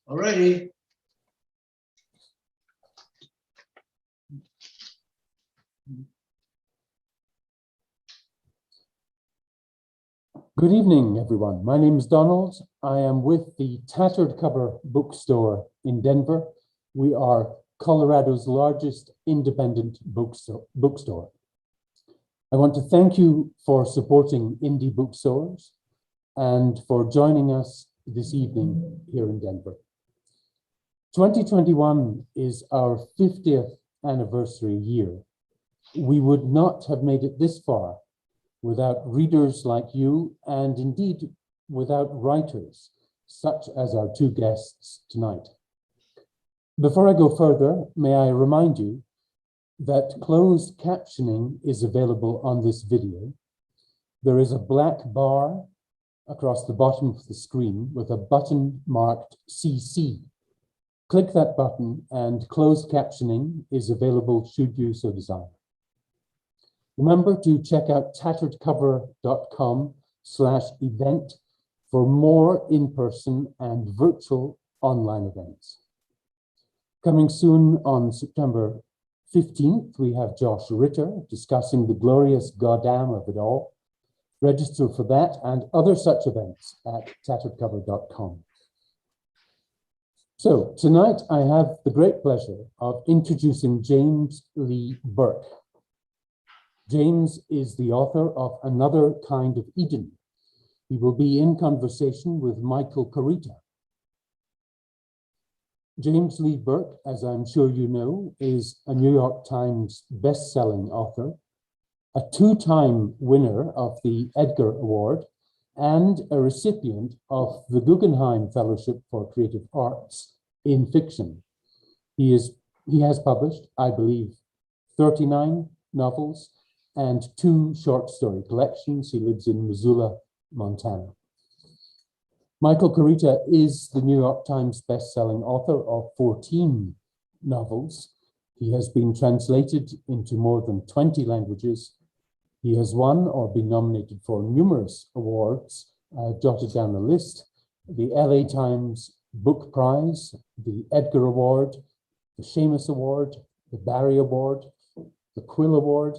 All righty. Good evening, everyone. My name is Donald. I am with the Tattered Cover Bookstore in Denver. We are Colorado's largest independent bookstore. I want to thank you for supporting indie bookstores and for joining us this evening here in Denver. 2021 is our 50th anniversary year. We would not have made it this far without readers like you, and indeed without writers, such as our two guests tonight. Before I go further, may I remind you that closed captioning is available on this video. There is a black bar across the bottom of the screen with a button marked CC. Click that button and closed captioning is available should you so desire. Remember to check out tatteredcover.com/event for more in-person and virtual online events. Coming soon on September 15th, we have Josh Ritter discussing the glorious goddamn of it all. Register for that and other such events at tatteredcover.com. So tonight I have the great pleasure of introducing James Lee Burke. James is the author of Another Kind of Eden. He will be in conversation with Michael Koryta. James Lee Burke, as I'm sure you know, is a New York Times best-selling author, a two-time winner of the Edgar Award, and a recipient of the Guggenheim Fellowship for Creative Arts in fiction. He has published, I believe, 39 novels and 2 short story collections. He lives in Missoula, Montana. Michael Koryta is the New York Times best-selling author of 14 novels. He has been translated into more than 20 languages. He has won or been nominated for numerous awards. I've jotted down a list: the LA Times Book Prize, the Edgar Award, the Seamus Award, the Barry Award, the Quill Award,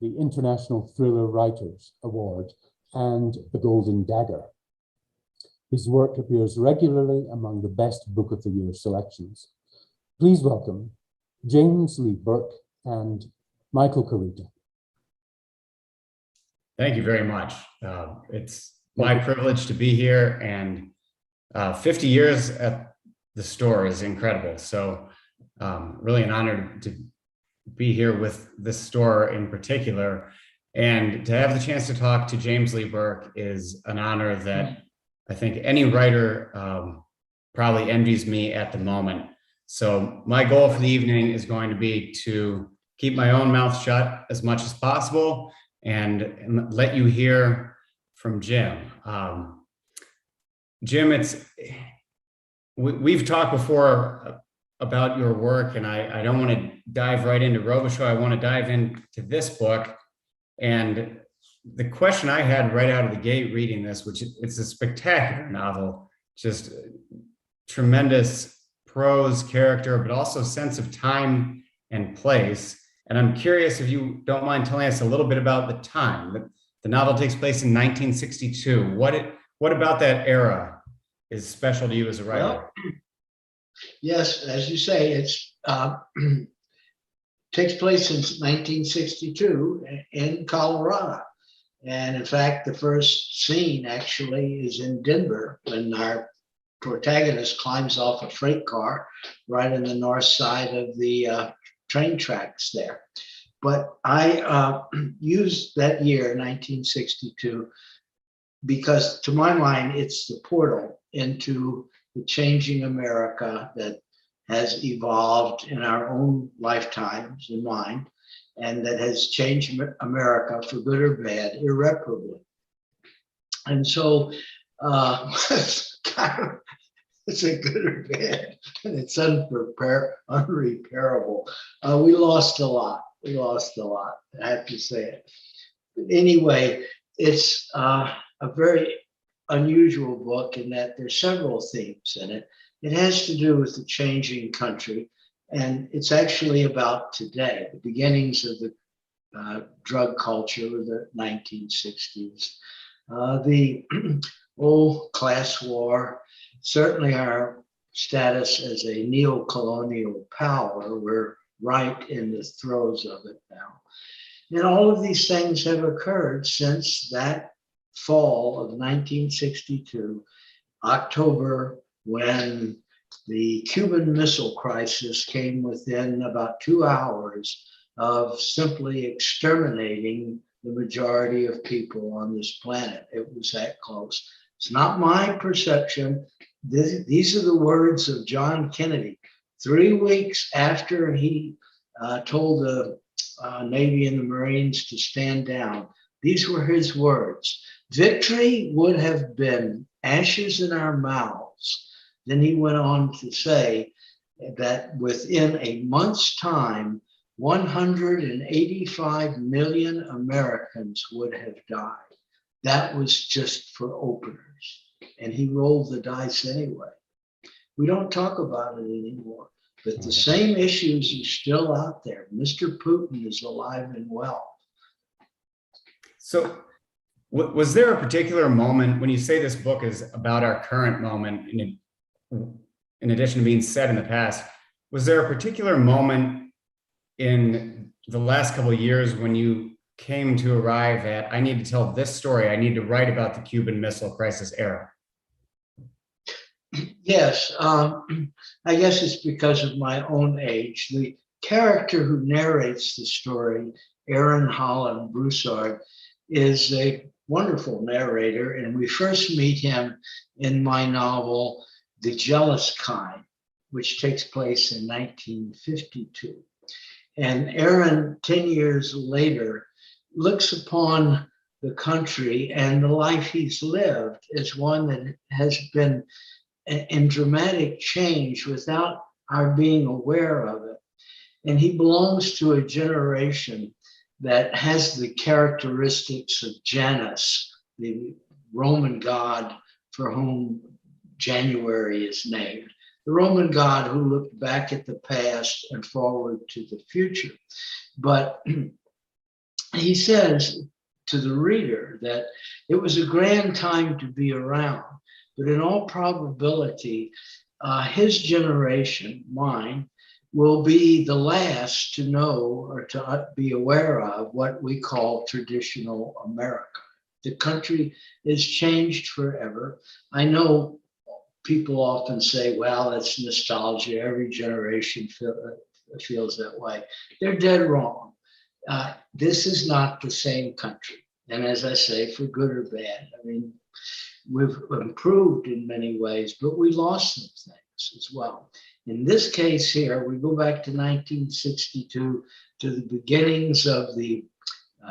the International Thriller Writers Award, and the Golden Dagger. His work appears regularly among the best Book of the Year selections. Please welcome James Lee Burke and Michael Koryta. Thank you very much. It's my privilege to be here, and 50 years at the store is incredible. So really an honor to be here with this store in particular, and to have the chance to talk to James Lee Burke is an honor that I think any writer probably envies me at the moment. So my goal for the evening is going to be to keep my own mouth shut as much as possible and let you hear from Jim. Jim, we've talked before about your work, and I don't want to dive right into Robichaux. I want to dive into this book. And the question I had right out of the gate reading this, which it's a spectacular novel, just tremendous prose, character, but also sense of time and place. And I'm curious if you don't mind telling us a little bit about the time. The novel takes place in 1962. What about that era is special to you as a writer? Well, yes, as you say, it's takes place in 1962 in Colorado. And in fact, the first scene actually is in Denver when our protagonist climbs off a freight car right in the north side of the train tracks there. But I used that year, 1962, because to my mind, it's the portal into the changing America that has evolved in our own lifetimes and mine, and that has changed America for good or bad irreparably. And so it's a good or bad, and it's unrepairable. We lost a lot. I have to say it. But anyway, it's a very unusual book in that there's several themes in it. It has to do with the changing country, and it's actually about today, the beginnings of the drug culture of the 1960s, the old class war, certainly our status as a neo-colonial power. We're right in the throes of it now. And all of these things have occurred since that fall of 1962, October, when the Cuban Missile Crisis came within about 2 hours of simply exterminating the majority of people on this planet. It was that close. It's not my perception. These are the words of John Kennedy 3 weeks after he told the Navy and the Marines to stand down. These were his words. Victory would have been ashes in our mouths. Then he went on to say that within a month's time, 185 million Americans would have died. That was just for openers. And he rolled the dice anyway. We don't talk about it anymore, but the same issues are still out there. Mr. Putin is alive and well. So was there a particular moment when you say this book is about our current moment, in addition to being set in the past, was there a particular moment in the last couple of years when you came to arrive at, I need to tell this story, I need to write about the Cuban Missile Crisis era? Yes, I guess it's because of my own age. The character who narrates the story, Aaron Holland Broussard, is a wonderful narrator, and we first meet him in my novel, The Jealous Kind, which takes place in 1952. And Aaron, 10 years later, looks upon the country and the life he's lived as one that has been in dramatic change without our being aware of it. And he belongs to a generation that has the characteristics of Janus, the Roman god for whom January is named. The Roman god who looked back at the past and forward to the future. But he says to the reader that it was a grand time to be around, but in all probability, his generation, mine, will be the last to know or to be aware of what we call traditional America. The country is changed forever. I know people often say, well, it's nostalgia. Every generation feels that way. They're dead wrong. This is not the same country. And as I say, for good or bad, I mean, we've improved in many ways, but we lost some things as well. In this case here, we go back to 1962 to the beginnings of the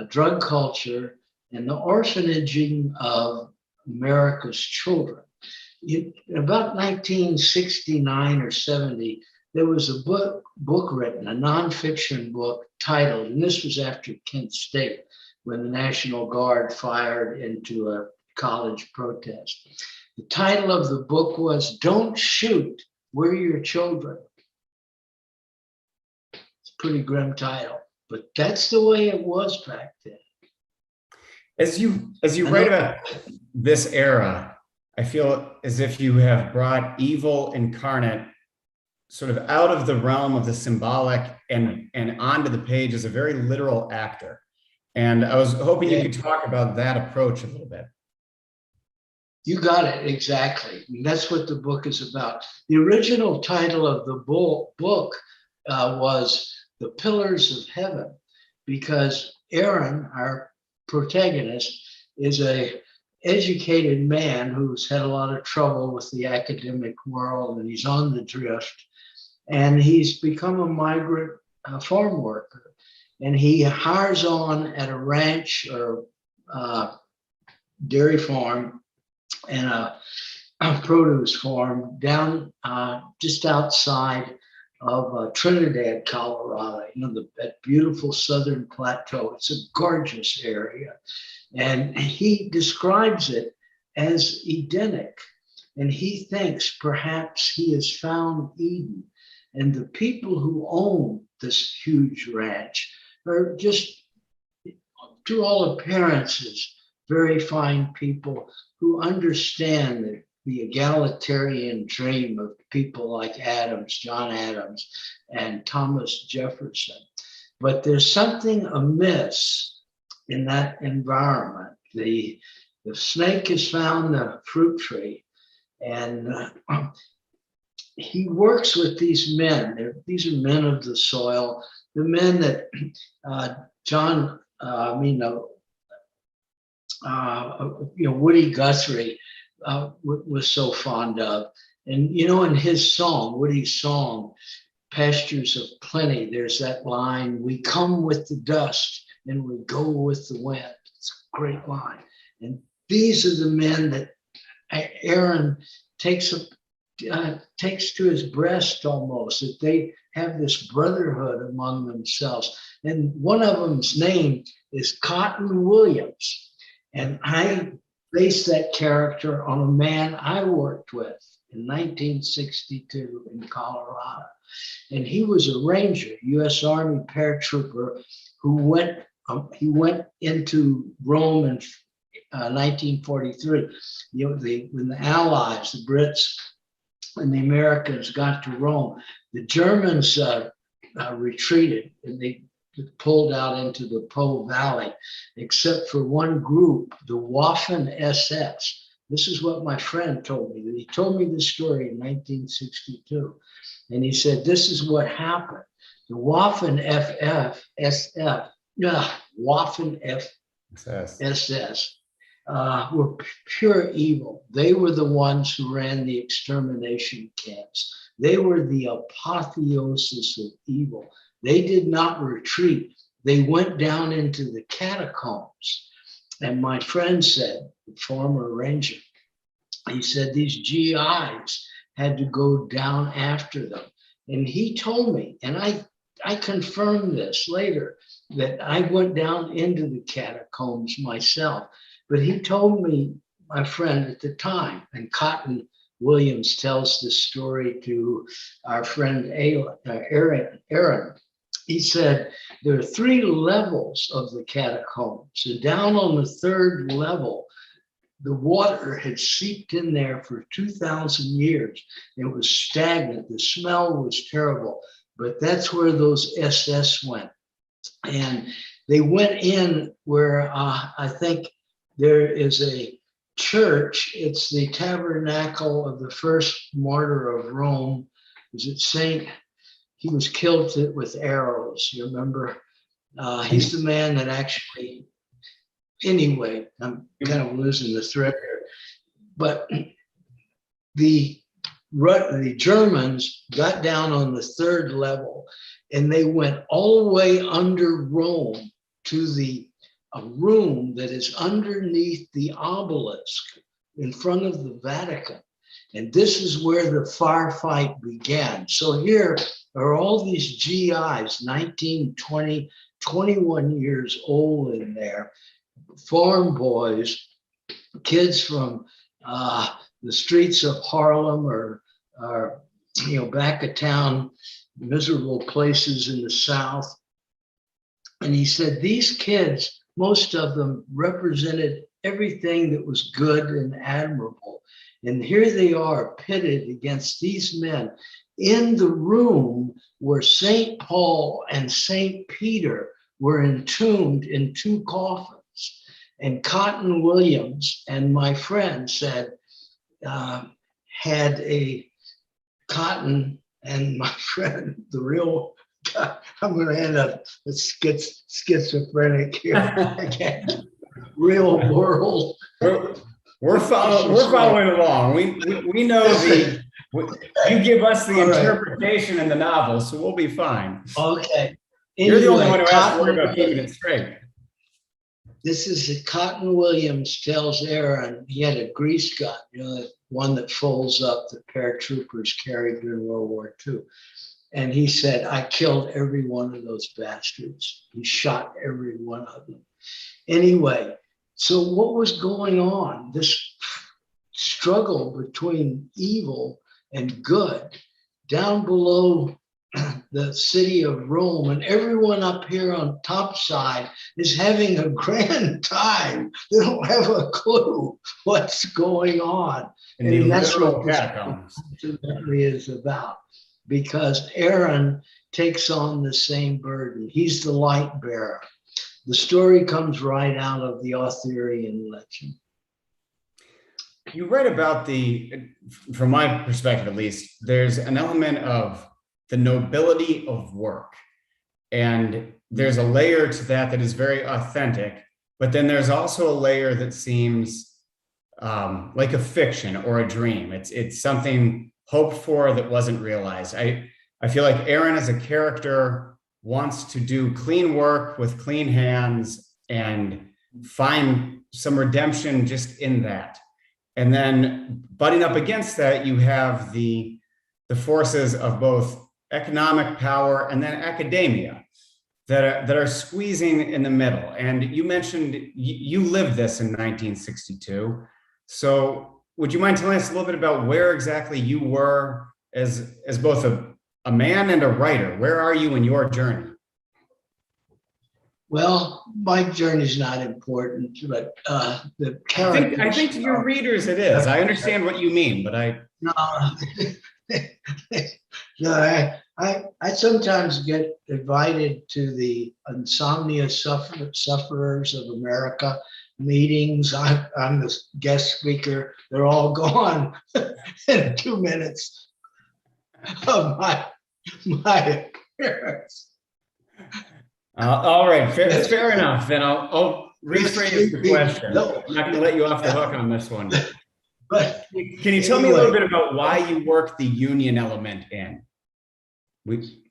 drug culture and the orphanaging of America's children. In about 1969 or 70, there was a book written, a nonfiction book titled, and this was after Kent State, when the National Guard fired into a college protest. The title of the book was Don't Shoot, We're Your Children. It's a pretty grim title, but that's the way it was back then. As you write about this era, I feel as if you have brought evil incarnate sort of out of the realm of the symbolic and onto the page as a very literal actor. And I was hoping you could talk about that approach a little bit. You got it, exactly. And that's what the book is about. The original title of the book was The Pillars of Heaven, because Aaron, our protagonist, is a educated man who's had a lot of trouble with the academic world, and he's on the drift, and he's become a migrant farm worker, and he hires on at a ranch or dairy farm and a produce farm down just outside of Trinidad, Colorado, that beautiful southern plateau. It's a gorgeous area. And he describes it as Edenic. And he thinks perhaps he has found Eden. And the people who own this huge ranch are just, to all appearances, very fine people who understand the egalitarian dream of people like Adams, John Adams, and Thomas Jefferson. But there's something amiss in that environment. The snake has found the fruit tree, and he works with these men. These are men of the soil, the men that Woody Guthrie was so fond of. And, in his song, Woody's song, Pastures of Plenty, there's that line, we come with the dust and we go with the wind. It's a great line. And these are the men that Aaron takes to his breast almost, that they have this brotherhood among themselves. And one of them's name is Cotton Williams. And I based that character on a man I worked with in 1962 in Colorado. And he was a Ranger, U.S. Army paratrooper who went into Rome in 1943. When the Allies, the Brits and the Americans got to Rome, the Germans retreated and they pulled out into the Po Valley, except for one group, the Waffen SS. This is what my friend told me. He told me this story in 1962. And he said, this is what happened. The Waffen SS were pure evil. They were the ones who ran the extermination camps. They were the apotheosis of evil. They did not retreat. They went down into the catacombs. And my friend said, the former Ranger, he said these GIs had to go down after them. And he told me, and I confirmed this later, that I went down into the catacombs myself. But he told me, my friend at the time, and Cotton Williams tells this story to our friend Aaron. He said there are 3 levels of the catacombs. And down on the 3rd level, the water had seeped in there for 2,000 years. It was stagnant. The smell was terrible. But that's where those SS went. And they went in where I think there is a church. It's the tabernacle of the first martyr of Rome. Is it Saint? He was killed with arrows, you remember? He's the man that actually, anyway, I'm kind of losing the thread here. But the Germans got down on the 3rd level and they went all the way under Rome to a room that is underneath the obelisk in front of the Vatican. And this is where the firefight began. So here are all these GIs, 19, 20, 21 years old in there, farm boys, kids from the streets of Harlem or back of town, miserable places in the South. And he said these kids, most of them represented everything that was good and admirable. And here they are pitted against these men in the room where St. Paul and St. Peter were entombed in 2 coffins. And Cotton Williams and my friend said, had a Cotton and my friend, the real guy, I'm going to end up schizophrenic here. I can't. Real world. We're following along. We know you give us the interpretation in the novel, so we'll be fine. Okay. You're the only one who has to worry about keeping it straight. This is Cotton Williams tells Aaron he had a grease gun, one that folds up that paratroopers carried during World War II. And he said, I killed every one of those bastards. He shot every one of them. Anyway, so what was going on? This struggle between evil and good down below the city of Rome, and everyone up here on top side is having a grand time. They don't have a clue what's going on. In the And that's literal what this catacombs. ultimately is about, because Aaron takes on the same burden. He's the light bearer. The story comes right out of the Arthurian legend. You write about from my perspective at least, there's an element of the nobility of work. And there's a layer to that is very authentic, but then there's also a layer that seems like a fiction or a dream. It's something hoped for that wasn't realized. I feel like Aaron as a character wants to do clean work with clean hands and find some redemption just in that. And then butting up against that, you have the forces of both economic power and then academia that are squeezing in the middle. And you mentioned you lived this in 1962. So would you mind telling us a little bit about where exactly you were as both a man and a writer? Where are you in your journey? Well, my journey is not important, but the characters. I think to your readers it is. I understand what you mean, but No, no, I sometimes get invited to the insomnia sufferers of America meetings. I'm the guest speaker. They're all gone in 2 minutes of my appearance. All right, fair enough. Then I'll rephrase the question. No. I'm not going to let you off the hook on this one. But can you tell me a little bit about why you work the union element in?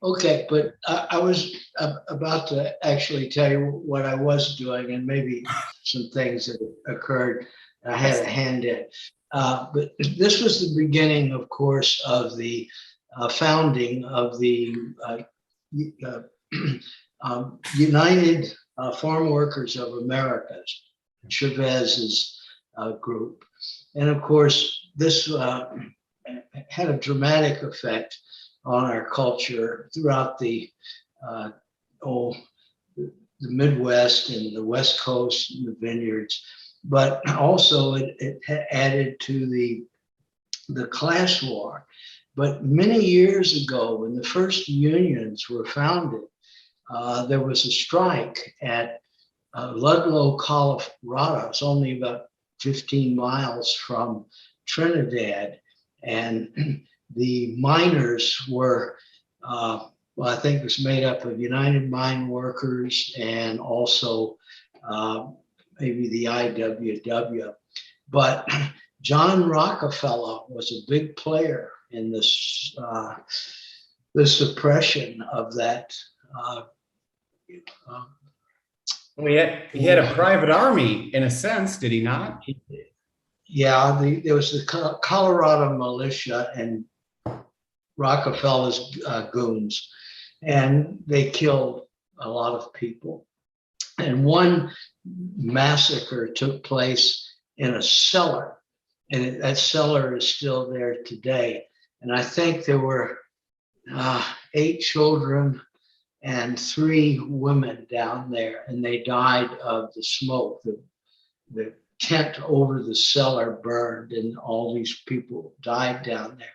Okay, but I was about to actually tell you what I was doing and maybe some things that occurred. I had a hand in. But this was the beginning, of course, of the founding of the United Farm Workers of America, Chavez's group. And of course, this had a dramatic effect on our culture throughout the Midwest and the West Coast and the vineyards. But also it added to the class war. But many years ago, when the first unions were founded, there was a strike at Ludlow, Colorado. It's only about 15 miles from Trinidad. And the miners were, well, I think it was made up of United Mine Workers and also maybe the IWW. But John Rockefeller was a big player in this, the suppression of that. He had a private army in a sense, did he not? Yeah, there was the Colorado militia and Rockefeller's goons, and they killed a lot of people. And one massacre took place in a cellar, and that cellar is still there today. And I think there were 8 children and 3 women down there, and they died of the smoke. The tent over the cellar burned, and all these people died down there.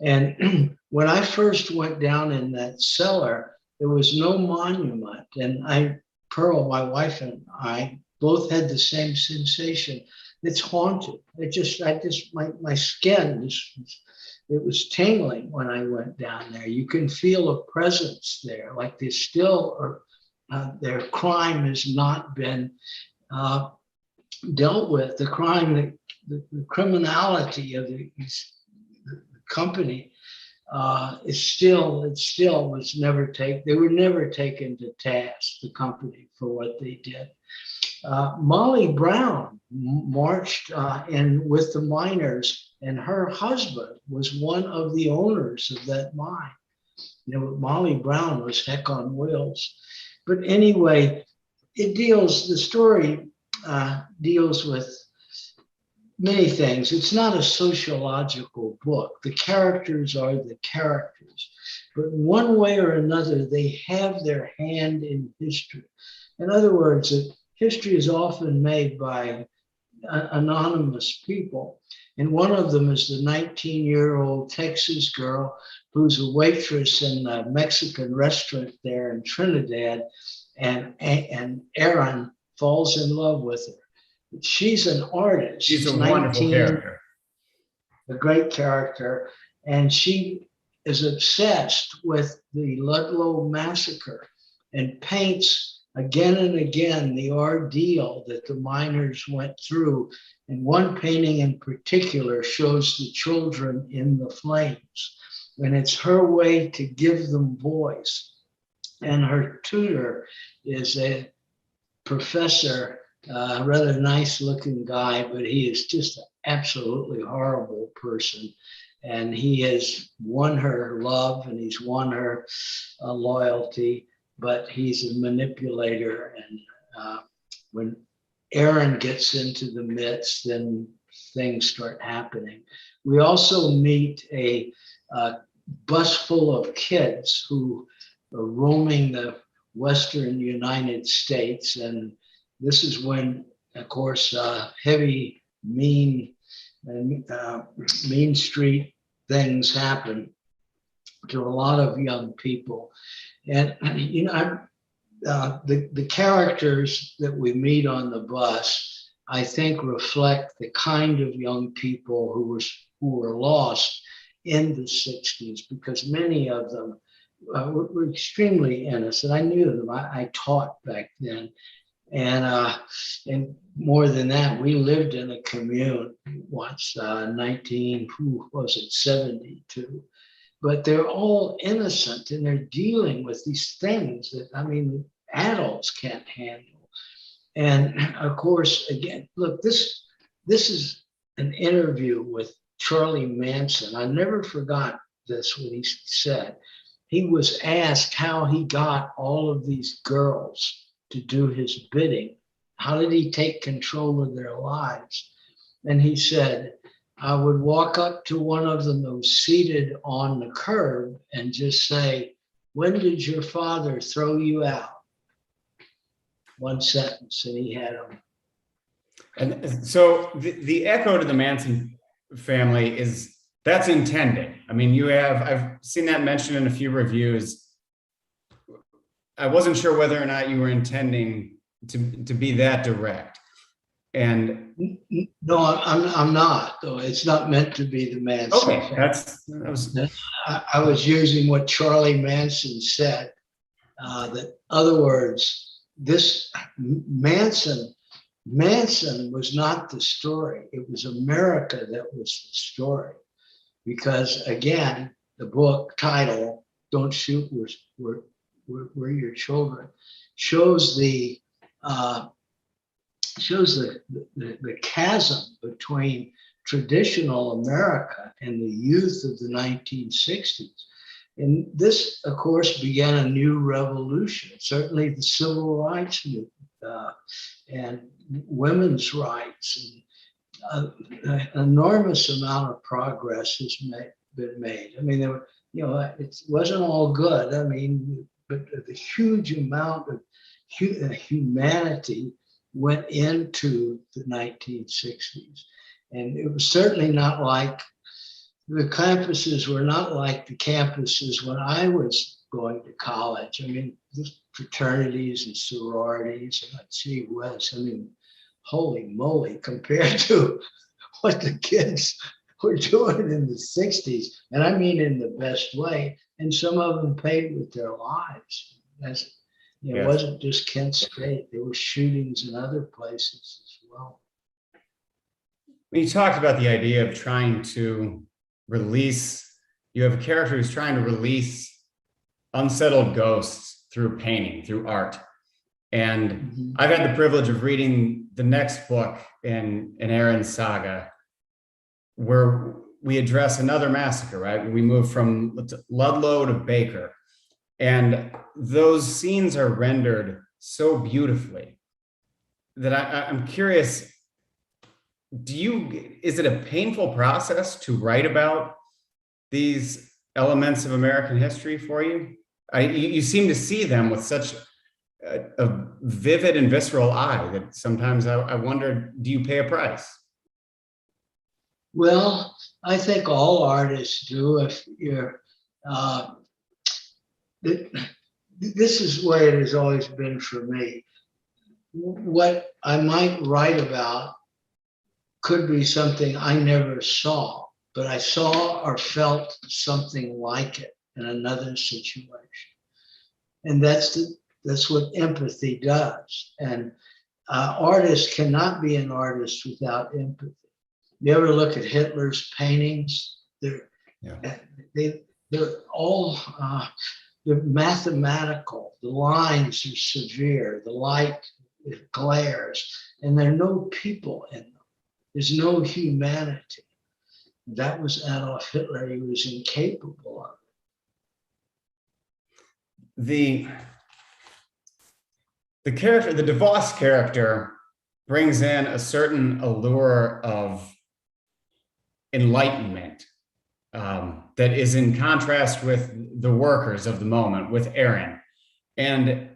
And when I first went down in that cellar, there was no monument. And Pearl, my wife, and I both had the same sensation. It's haunted. My skin, it was tingling when I went down there. You can feel a presence there, like they still are, their crime has not been dealt with. The crime, the criminality of the company it still was never taken. They were never taken to task, the company, for what they did. Molly Brown marched in with the miners, and her husband was one of the owners of that mine. You know, Molly Brown was heck on wheels. But anyway, the story deals with many things. It's not a sociological book. The characters are the characters, but one way or another, they have their hand in history. In other words, history is often made by anonymous people. And one of them is the 19-year-old Texas girl who's a waitress in a Mexican restaurant there in Trinidad, and Aaron falls in love with her. She's an artist. She's a 19, wonderful character. a great character, and she is obsessed with the Ludlow massacre and paints again and again the ordeal that the miners went through. And one painting in particular shows the children in the flames, and it's her way to give them voice. And her tutor is a professor, a rather nice looking guy, but he is just an absolutely horrible person. And he has won her love and he's won her loyalty, but he's a manipulator. And when Aaron gets into the midst, then things start happening. We also meet a bus full of kids who are roaming the Western United States. And this is when, of course, heavy, mean street things happen to a lot of young people. And, you know, the characters that we meet on the bus, I think, reflect the kind of young people who were lost in the 60s, because many of them were extremely innocent. I knew them. I taught back then. And more than that, we lived in a commune once, 72. But they're all innocent and they're dealing with these things that, I mean, adults can't handle. And of course, again, look, this is an interview with Charlie Manson. I never forgot this, what he said. He was asked how he got all of these girls to do his bidding. How did he take control of their lives? And he said, I would walk up to one of them that was seated on the curb and just say, when did your father throw you out? One sentence, and he had them. And so the echo to the Manson family is, that's intended. I mean, I've seen that mentioned in a few reviews. I wasn't sure whether or not you were intending to be that direct. And no, I'm not, though. It's not meant to be the Manson. Okay, I was using what Charlie Manson said. That, other words, this Manson was not the story. It was America that was the story. Because again, the book title, Don't Shoot We're Your Children, shows the chasm between traditional America and the youth of the 1960s. And this, of course, began a new revolution, certainly the civil rights movement and women's rights. And an enormous amount of progress has been made. I mean, it wasn't all good. I mean, but the huge amount of humanity went into the 1960s. And it was certainly not like, the campuses were not like the campuses when I was going to college. I mean, just fraternities and sororities, and gee whiz, I mean, holy moly, compared to what the kids were doing in the 60s. And I mean in the best way. And some of them paid with their lives. It wasn't just Kent State. There were shootings in other places as well. You talked about the idea of trying to release, you have a character who's trying to release unsettled ghosts through painting, through art. And I've had the privilege of reading the next book in Aaron's saga, where we address another massacre, right? We move from Ludlow to Baker. And those scenes are rendered so beautifully that I'm curious, is it a painful process to write about these elements of American history for you? You seem to see them with such a vivid and visceral eye that sometimes I wonder, do you pay a price? Well, I think all artists do. If you're, this is the way it has always been for me. What I might write about could be something I never saw, but I saw or felt something like it in another situation. And that's what empathy does. And artists cannot be an artist without empathy. You ever look at Hitler's paintings? They're all they're mathematical. The lines are severe. The light glares, and there are no people in them. There's no humanity. That was Adolf Hitler. He was incapable of it. The character, the DeVos character, brings in a certain allure of enlightenment that is in contrast with the workers of the moment, with Aaron. And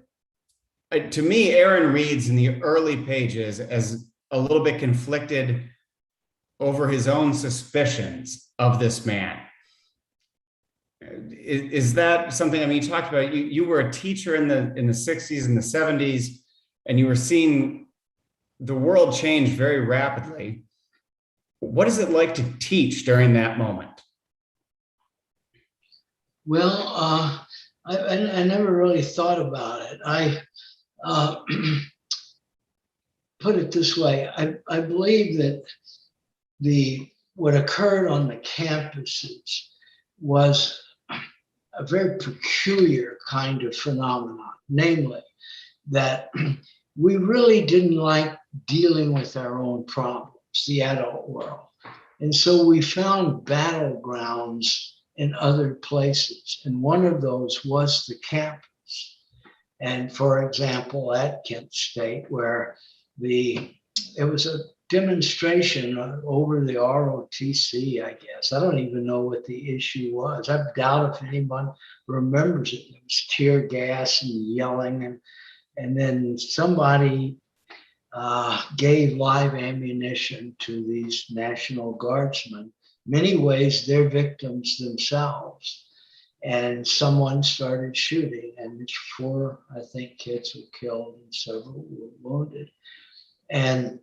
to me, Aaron reads in the early pages as a little bit conflicted over his own suspicions of this man. Is that something, I mean, you talked about, you were a teacher in the 60s and the 70s, and you were seeing the world change very rapidly. What is it like to teach during that moment? Well, I never really thought about it. I put it this way. I believe that what occurred on the campuses was a very peculiar kind of phenomenon, namely that we really didn't like dealing with our own problems, the adult world. And so we found battlegrounds in other places. And one of those was the campus. And for example, at Kent State, where it was a demonstration over the ROTC, I guess. I don't even know what the issue was. I doubt if anyone remembers it. There was tear gas and yelling, and then somebody gave live ammunition to these National Guardsmen. Many ways, they're victims themselves. And someone started shooting, and 4, I think, kids were killed and several were wounded. And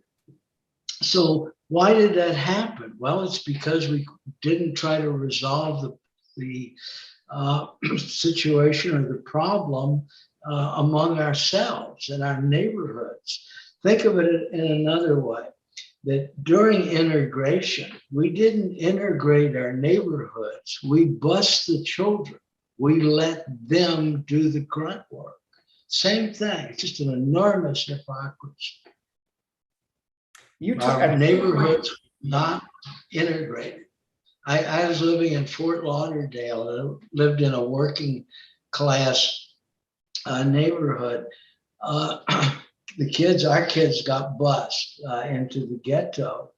so why did that happen? Well, it's because we didn't try to resolve the situation or the problem among ourselves in our neighborhoods. Think of it in another way, that during integration, we didn't integrate our neighborhoods. We bused the children. We let them do the grunt work. Same thing, it's just an enormous hypocrisy. Our neighborhoods not integrated. I was living in Fort Lauderdale. I lived in a working class neighborhood. Our kids got bused into the ghetto.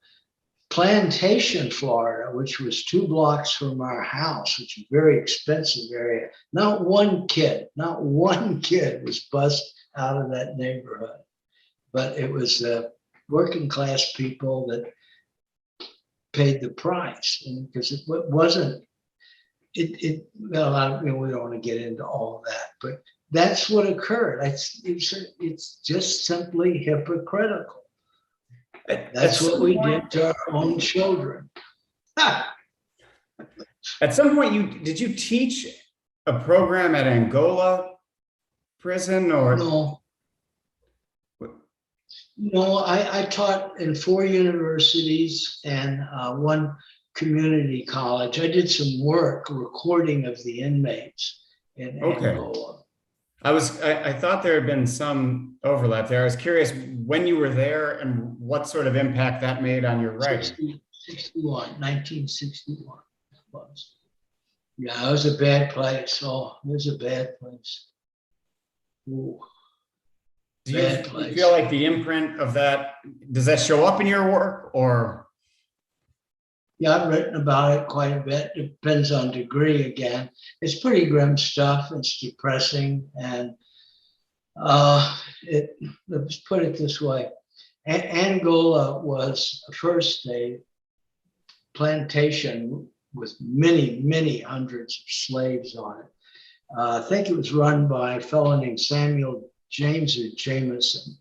Plantation, Florida, which was 2 blocks from our house, which is a very expensive area. Not one kid was bused out of that neighborhood. But it was the working class people that paid the price, and because it wasn't, well, we don't want to get into all of that, but that's what occurred. It's just simply hypocritical. That's what we did to our own children. At some point, did you teach a program at Angola prison or? No, I taught in 4 universities and 1 community college. I did some work recording of the inmates in Angola. I thought there had been some overlap there. I was curious when you were there and what sort of impact that made on your writing. 1961 was. Yeah, it was a bad place. Oh, it was a bad place. Ooh. Do bad you place. feel like the imprint of that, does that show up in your work or? Yeah, I've written about it quite a bit. It depends on degree again. It's pretty grim stuff. It's depressing. And let's put it this way. Angola was first a plantation with many, many hundreds of slaves on it. I think it was run by a fellow named Samuel James or Jameson,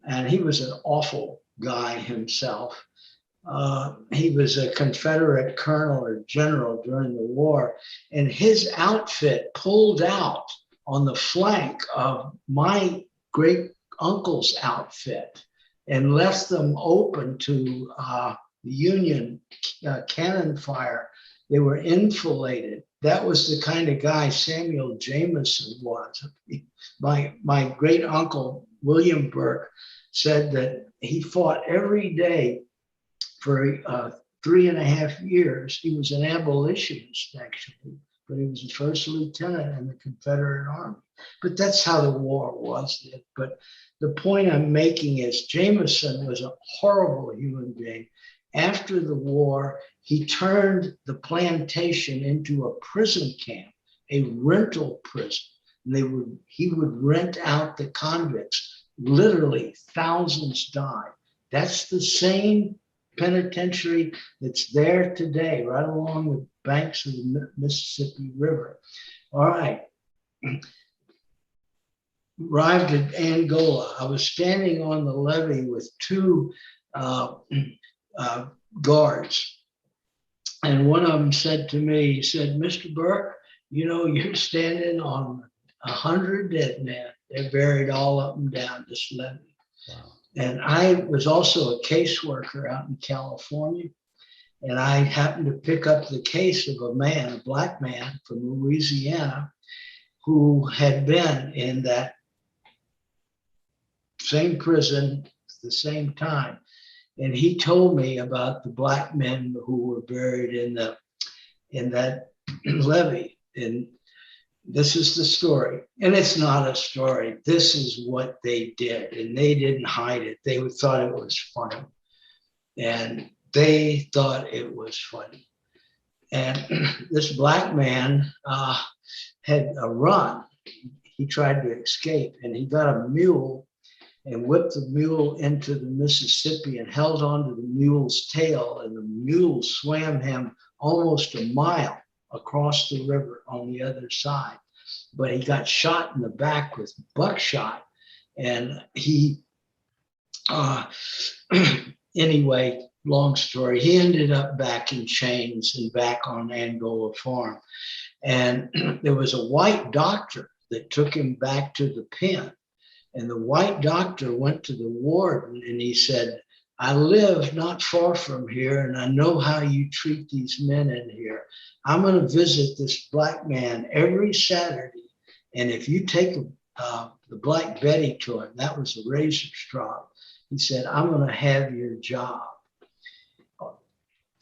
and he was an awful guy himself. He was a Confederate colonel or general during the war, and his outfit pulled out on the flank of my great uncle's outfit and left them open to the Union cannon fire. They were enfiladed. That was the kind of guy Samuel Jameson was. My great uncle, William Burke, said that he fought every day for 3.5 years. He was an abolitionist, actually, but he was a first lieutenant in the Confederate Army. But that's how the war was. But the point I'm making is Jameson was a horrible human being. After the war, he turned the plantation into a prison camp, a rental prison. And he would rent out the convicts. Literally, thousands died. That's the same penitentiary that's there today, right along the banks of the Mississippi River. All right. Arrived at Angola. I was standing on the levee with two guards. And one of them said to me, he said, "Mr. Burke, you know, you're standing on 100 dead men. They're buried all up and down this levee." Wow. And I was also a caseworker out in California. And I happened to pick up the case of a man, a black man from Louisiana, who had been in that same prison at the same time. And he told me about the black men who were buried in that levee. And this is the story. And it's not a story. This is what they did. And they didn't hide it. They thought it was funny. And they thought it was funny. And this black man had a run. He tried to escape, and he got a mule and whipped the mule into the Mississippi and held onto the mule's tail, and the mule swam him almost a mile across the river on the other side. But he got shot in the back with buckshot, and he, anyway, long story, he ended up back in chains and back on Angola Farm. And there was a white doctor that took him back to the pen. And the white doctor went to the warden and he said, "I live not far from here and I know how you treat these men in here. I'm going to visit this black man every Saturday. And if you take the Black Betty to him," that was a razor strop, he said, "I'm going to have your job."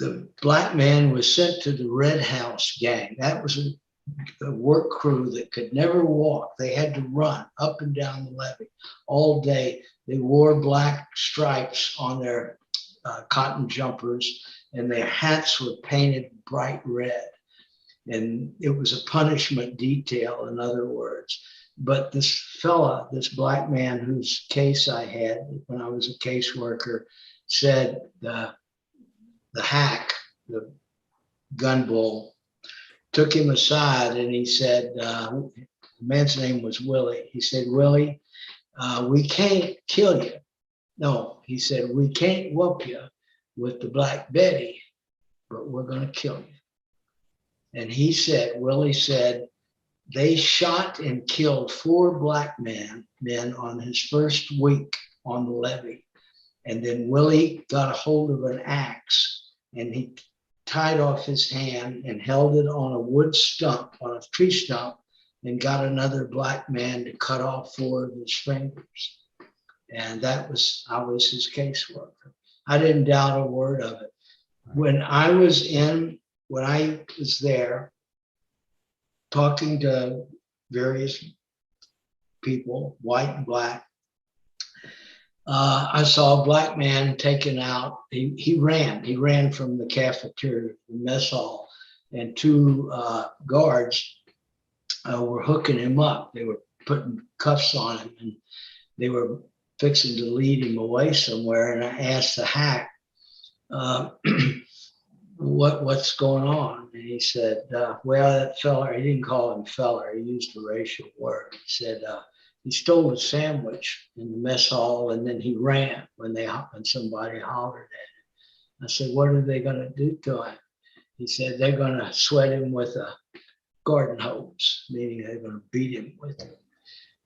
The black man was sent to the Red House gang. That was a work crew that could never walk. They had to run up and down the levee all day. They wore black stripes on their cotton jumpers, and their hats were painted bright red. And it was a punishment detail, in other words. But this fella, this black man whose case I had when I was a caseworker, said the hack, the gun bull, took him aside and he said, the man's name was Willie. He said, "Willie, we can't kill you. No," he said, "we can't whoop you with the Black Betty, but we're going to kill you." And he said, Willie said, they shot and killed 4 black men on his first week on the levee. And then Willie got a hold of an axe and he tied off his hand and held it on a wood stump, on a tree stump, and got another black man to cut off 4 of his fingers. And I was his caseworker. I didn't doubt a word of it. When I was there talking to various people, white and black, I saw a black man taken out. He ran from the cafeteria, the mess hall, and two guards were hooking him up. They were putting cuffs on him, and they were fixing to lead him away somewhere. And I asked the hack, uh, what's going on? And he said, well, that feller, he didn't call him feller, he used a racial word. He said, he stole a sandwich in the mess hall and then he ran when somebody hollered at him. I said, what are they going to do to him? He said, they're going to sweat him with a garden hose, meaning they're going to beat him with it.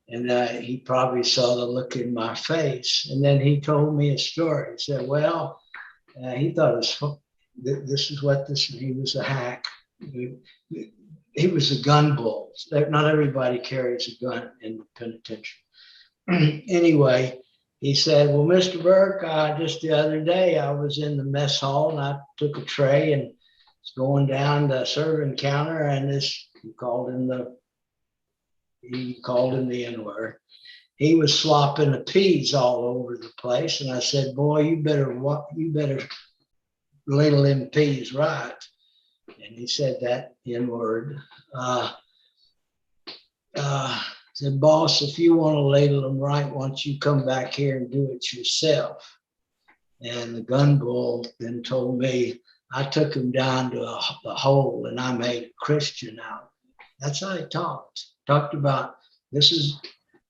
And he probably saw the look in my face. And then he told me a story. He said, well, he thought it was, this is what this, he was a hack. He was a gun bull. Not everybody carries a gun in the penitentiary. Anyway, he said, well, Mr. Burke, just the other day, I was in the mess hall and I took a tray and was going down the serving counter, and this, he called him the N-word. He was slopping the peas all over the place. And I said, boy, you better ladle them peas right. And he said that N-word. Said, boss, if you want to ladle them right, why don't you come back here and do it yourself? And the gun bull then told me, I took him down to the hole and I made a Christian out of it. That's how he talked about,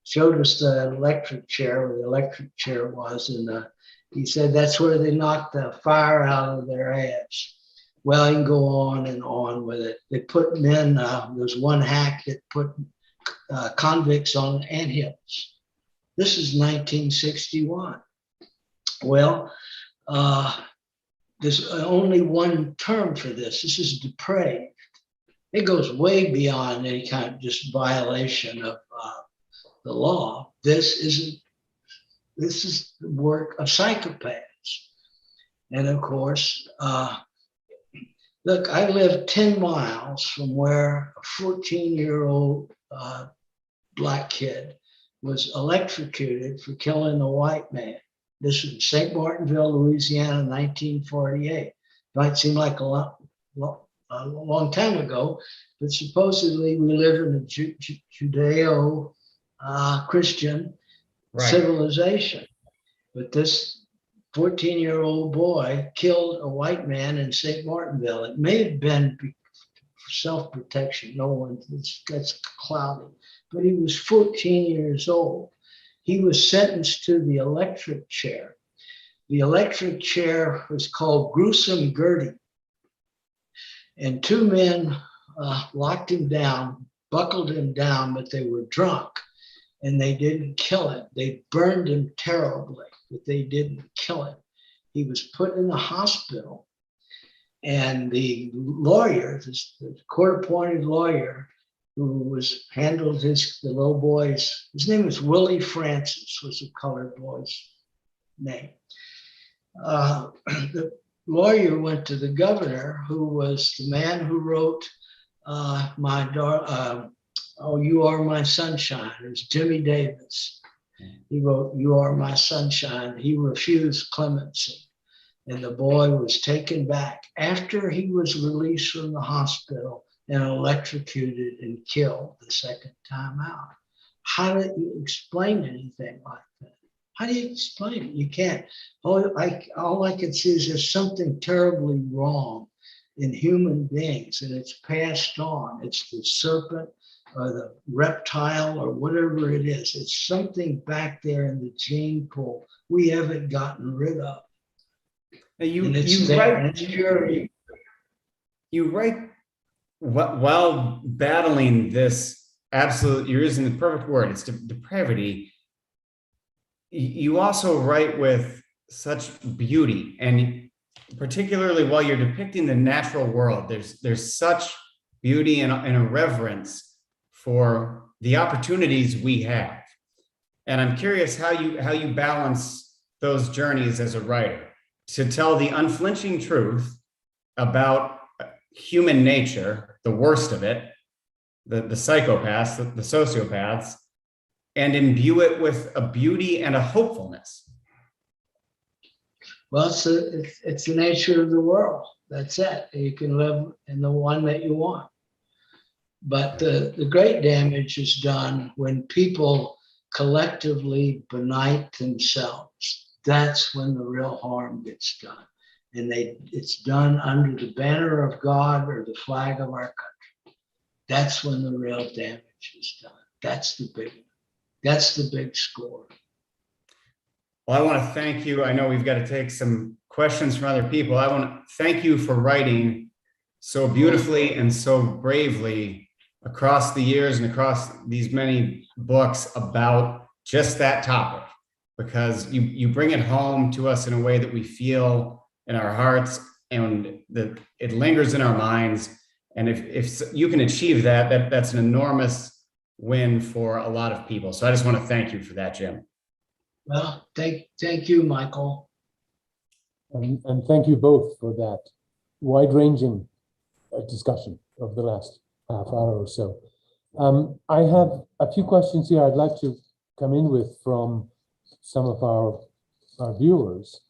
showed us the electric chair, where the electric chair was, and he said that's where they knocked the fire out of their ass. Well, you can go on and on with it. They put men, there's one hack that put convicts on anthills. This is 1961. Well, there's only one term for this. This is depraved. It goes way beyond any kind of just violation of the law. This is the work of psychopaths. And of course, look, I live 10 miles from where a 14-year-old black kid was electrocuted for killing a white man. This was in St. Martinville, Louisiana, 1948. Might seem like a long time ago, but supposedly we live in a Judeo Christian civilization. But this 14-year-old boy killed a white man in St. Martinville. It may have been for self-protection. No one, that's cloudy. But he was 14 years old. He was sentenced to the electric chair. The electric chair was called Gruesome Gertie. And two men locked him down, buckled him down, but they were drunk. And they didn't kill him. They burned him terribly, but they didn't kill him. He was put in the hospital, and the lawyer, the court-appointed lawyer, who handled the little boy's, his name was Willie Francis, was the colored boy's name. The lawyer went to the governor, who was the man who wrote Oh, You Are My Sunshine. It was Jimmy Davis. He wrote, You Are My Sunshine. He refused clemency. And the boy was taken back after he was released from the hospital and electrocuted and killed the second time out. How do you explain anything like that? How do you explain it? You can't. All I can see is there's something terribly wrong in human beings, and it's passed on. It's the serpent or the reptile or whatever it is. It's something back there in the gene pool we haven't gotten rid of. You write while battling this absolute, you're using the perfect word, it's depravity. You also write with such beauty, and particularly while you're depicting the natural world, there's such beauty and a reverence for the opportunities we have. And I'm curious how you balance those journeys as a writer to tell the unflinching truth about human nature, the worst of it, the psychopaths, the sociopaths, and imbue it with a beauty and a hopefulness. Well, it's the nature of the world. That's it. You can live in the one that you want. But the great damage is done when people collectively benight themselves. That's when the real harm gets done. And it's done under the banner of God or the flag of our country. That's when the real damage is done. That's the big score. Well, I want to thank you. I know we've got to take some questions from other people. I want to thank you for writing so beautifully and so bravely across the years and across these many books about just that topic, because you bring it home to us in a way that we feel in our hearts and that it lingers in our minds. And if you can achieve that, that's an enormous win for a lot of people. So I just want to thank you for that, Jim. Well, thank you, Michael. And thank you both for that wide-ranging discussion of the last half hour or so. I have a few questions here I'd like to come in with from some of our viewers.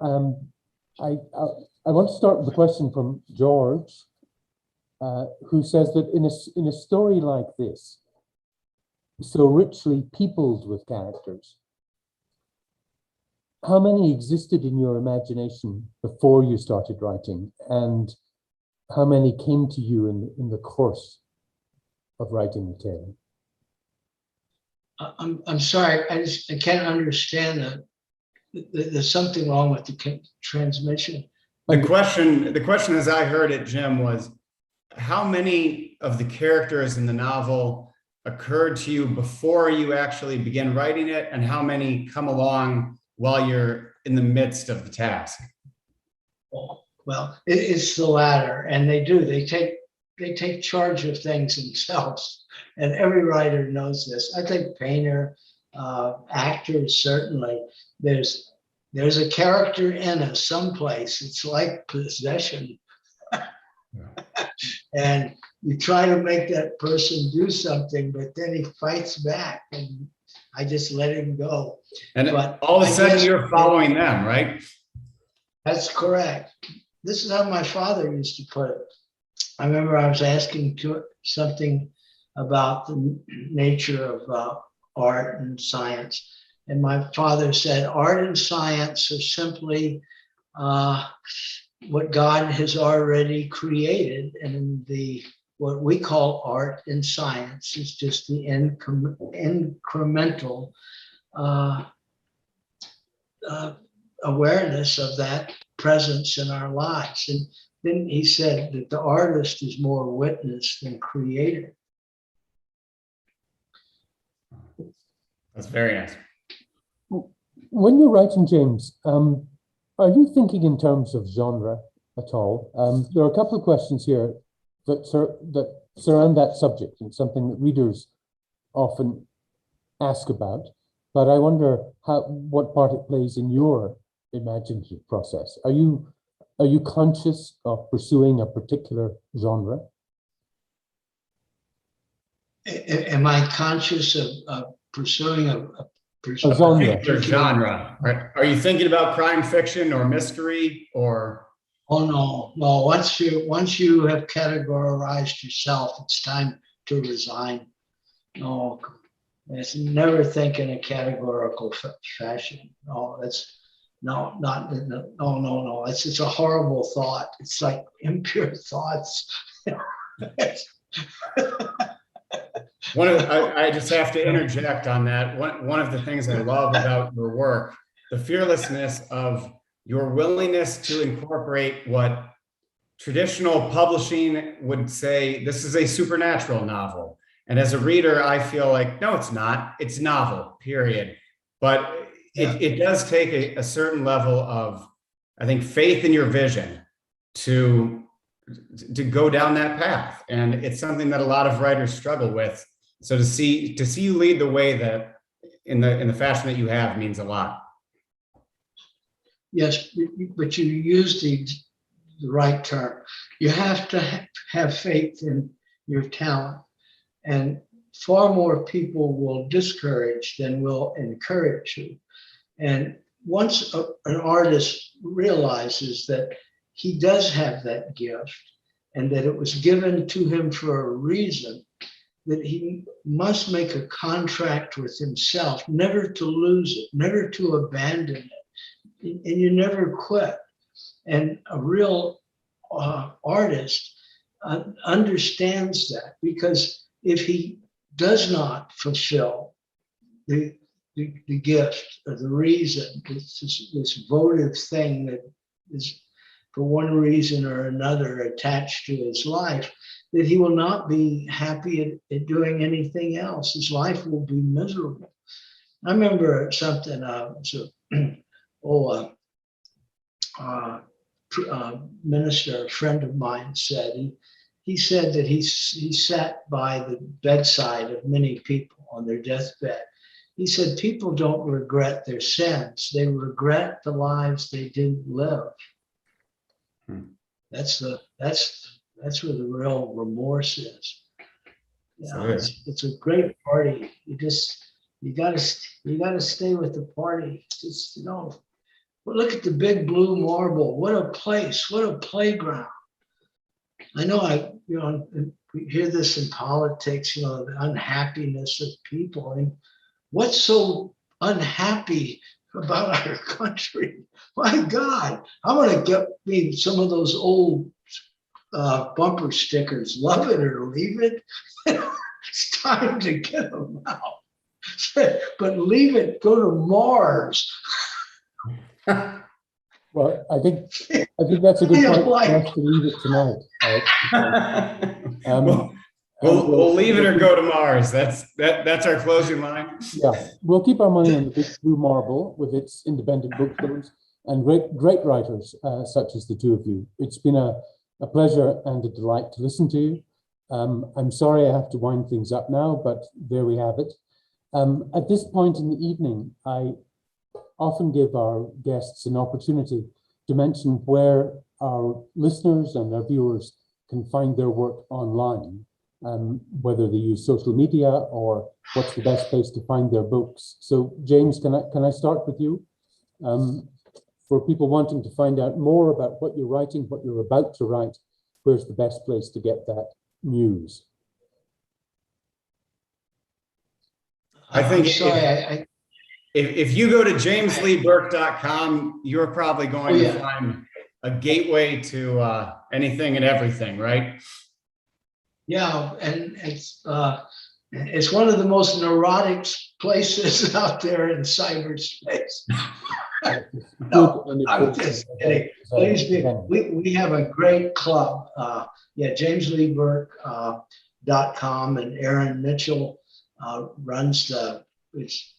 I want to start with a question from George, who says that in a story like this, so richly peopled with characters, how many existed in your imagination before you started writing, and how many came to you in the course of writing the tale? I'm sorry, I can't understand that. There's something wrong with the transmission. The question as I heard it, Jim, was how many of the characters in the novel occurred to you before you actually begin writing it, and how many come along while you're in the midst of the task? Well, it's the latter, and they take charge of things themselves, and every writer knows this. I think painter, actors, certainly. There's a character in us someplace. It's like possession. And you try to make that person do something, but then he fights back, and I just let him go. And but all of a sudden you're following them, right? That's correct. This is how my father used to put it. I remember I was asking something about the nature of art and science. And my father said, art and science are simply what God has already created. And what we call art and science is just the incremental awareness of that presence in our lives. And then he said that the artist is more witness than creator. That's very nice. When you're writing, James, are you thinking in terms of genre at all? There are a couple of questions here that surround that subject, and something that readers often ask about. But I wonder what part it plays in your imaginative process. Are you conscious of pursuing a particular genre? Am I conscious of pursuing a genre? Are you thinking about crime fiction or mystery or? Oh no. Once you have categorized yourself, it's time to resign. No, it's never think in a categorical fashion. No, no. It's a horrible thought. It's like impure thoughts. I just have to interject on that. One of the things I love about your work, the fearlessness of your willingness to incorporate what traditional publishing would say, this is a supernatural novel. And as a reader, I feel like, no, it's not. It's novel, period. But it does take a certain level of, I think, faith in your vision to go down that path. And it's something that a lot of writers struggle with. So to see you lead the way that in the fashion that you have means a lot. Yes, but you use the right term. You have to have faith in your talent, and far more people will discourage than will encourage you. And once an artist realizes that he does have that gift and that it was given to him for a reason, that he must make a contract with himself, never to lose it, never to abandon it, and you never quit. And a real artist understands that, because if he does not fulfill the gift or the reason, this votive thing that is for one reason or another attached to his life, that he will not be happy at doing anything else. His life will be miserable. I remember something, minister, a friend of mine said, he said that he sat by the bedside of many people on their deathbed. He said, people don't regret their sins. They regret the lives they didn't live. That's where the real remorse is. It's a great party. You gotta stay with the party. Just, but look at the big blue marble. What a place, what a playground. I know we hear this in politics, the unhappiness of people. And what's so unhappy about our country? My God, I'm gonna get me some of those old bumper stickers, love it or leave it. It's time to get them out. But leave it, go to Mars. Well, I think that's a good point for us to leave it tonight. We'll leave it or go to Mars. That's our closing line. Yeah, we'll keep our money on the big blue marble with its independent bookstores and great writers such as the two of you. It's been a pleasure and a delight to listen to you. I'm sorry I have to wind things up now, but there we have it. At this point in the evening, I often give our guests an opportunity to mention where our listeners and our viewers can find their work online, whether they use social media or what's the best place to find their books. So James, can I start with you? For people wanting to find out more about what you're writing, what you're about to write, where's the best place to get that news? I think sorry, if you go to jamesleeburke.com, you're probably going to find a gateway to anything and everything, right? Yeah, and it's one of the most neurotic places out there in cyberspace. No, I'm just kidding. Please we have a great club. jamesleeburke.com, and Aaron Mitchell runs it's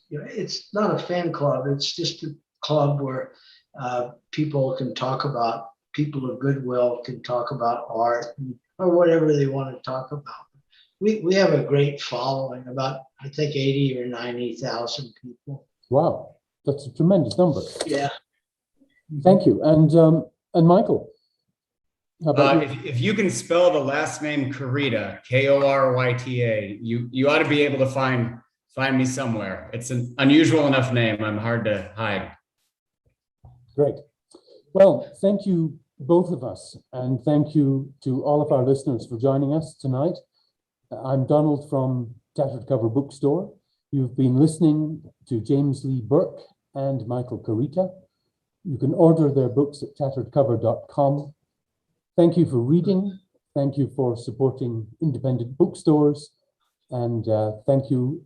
not a fan club. It's just a club where people of goodwill can talk about art or whatever they want to talk about. We have a great following, about I think 80 or 90,000 people. Wow, that's a tremendous number. Yeah. Thank you. And Michael, how about you? If you can spell the last name Koryta, Koryta, you ought to be able to find me somewhere. It's an unusual enough name. I'm hard to hide. Great. Well, thank you, both of us, and thank you to all of our listeners for joining us tonight. I'm Donald from Tattered Cover Bookstore. You've been listening to James Lee Burke and Michael Koryta. You can order their books at tatteredcover.com. Thank you for reading. Thank you for supporting independent bookstores. And thank you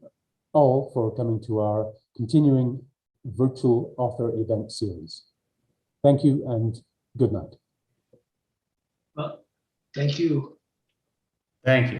all for coming to our continuing virtual author event series. Thank you and good night. Well, thank you. Thank you.